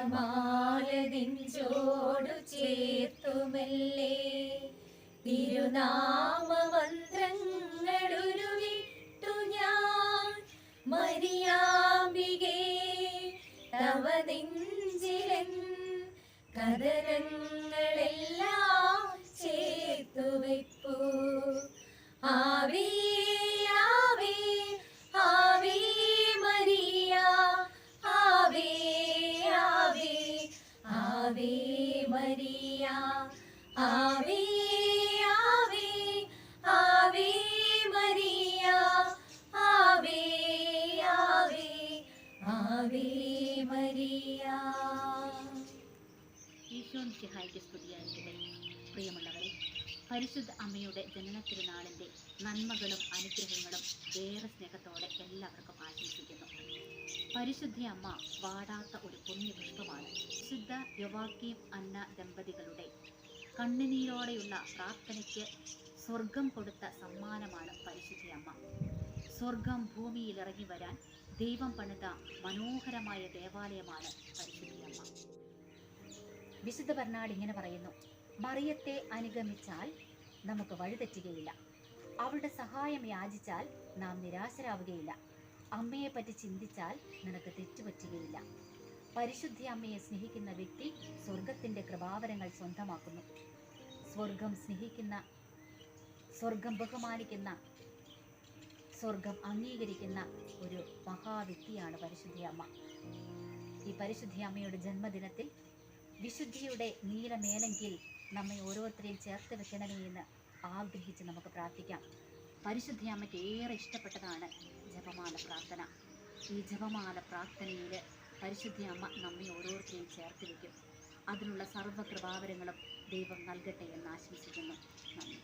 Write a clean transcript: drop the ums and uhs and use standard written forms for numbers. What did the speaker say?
ജപമാലതിഞ്ചോടു ചേർത്തുമല്ലേ തിരുനാമമന്ത്രങ്ങളുരുവിട്ടു ഞാൻ മരിയാമ്പികേ തവ നെഞ്ചിലെൻ കഥനങ്ങളെല്ലാം ചേർത്തു വയ്പ്പൂ. ആവേ ആവേ Ave Maria, ആവേ ആവേ Ave Maria, ആവേ ആവേ Ave Maria, ആവേ ആവേ Ave Maria. ഈശോമിശിഹായ്ക്ക് സ്തുതിയായിരിക്കട്ടെ. പ്രിയമുള്ളവരെ, പരിശുദ്ധ അമ്മയുടെ ജനന തിരുനാളിൻ്റെ നന്മകളും അനുഗ്രഹങ്ങളും ഏറെ സ്നേഹത്തോടെ എല്ലാവർക്കും ആശംസിക്കുന്നു. പരിശുദ്ധ അമ്മ വാടാത്ത ഒരു പുണ്യപുഷ്പമാണ്. വിശുദ്ധ യോവാക്കീം അന്ന ദമ്പതികളുടെ കണ്ണുനീരോടെയുള്ള പ്രാർത്ഥനയ്ക്ക് സ്വർഗം കൊടുത്ത സമ്മാനമാണ് പരിശുദ്ധ അമ്മ. സ്വർഗം ഭൂമിയിൽ ഇറങ്ങി വരാൻ ദൈവം പണിത മനോഹരമായ ദേവാലയമാണ് പരിശുദ്ധ അമ്മ. വിശുദ്ധ ബർണാഡ് ഇങ്ങനെ പറയുന്നു: മറിയത്തെ അനുഗമിച്ചാൽ നമുക്ക് വഴിതെറ്റുകയില്ല. അവളുടെ സഹായം യാചിച്ചാൽ നാം നിരാശരാവുകയില്ല. അമ്മയെപ്പറ്റി ചിന്തിച്ചാൽ നിനക്ക് തെറ്റുപറ്റുകയില്ല. പരിശുദ്ധ അമ്മയെ സ്നേഹിക്കുന്ന വ്യക്തി സ്വർഗത്തിൻ്റെ കൃപാവരങ്ങൾ സ്വന്തമാക്കുന്നു. സ്വർഗം സ്നേഹിക്കുന്ന, സ്വർഗം ബഹുമാനിക്കുന്ന, സ്വർഗം അംഗീകരിക്കുന്ന ഒരു മഹാവ്യക്തിയാണ് പരിശുദ്ധ അമ്മ. ഈ പരിശുദ്ധ അമ്മയുടെ ജന്മദിനത്തിൽ വിശുദ്ധിയുടെ നീലമേലെങ്കിൽ നമ്മെ ഓരോരുത്തരെയും ചേർത്ത് വെക്കണമേ എന്ന് ആഗ്രഹിച്ച് നമുക്ക് പ്രാർത്ഥിക്കാം. പരിശുദ്ധ അമ്മയ്ക്ക് ഏറെ ഇഷ്ടപ്പെട്ടതാണ് ജപമാല പ്രാർത്ഥന. ഈ ജപമാല പ്രാർത്ഥനയിൽ പരിശുദ്ധ അമ്മ നമ്മെ ഓരോരുത്തരെയും ചേർത്ത് വയ്ക്കും. അതിനുള്ള സർവ്വകൃപാവരങ്ങളും ദൈവം നൽകട്ടെ എന്ന് ആശംസിക്കുന്നു. നന്ദി.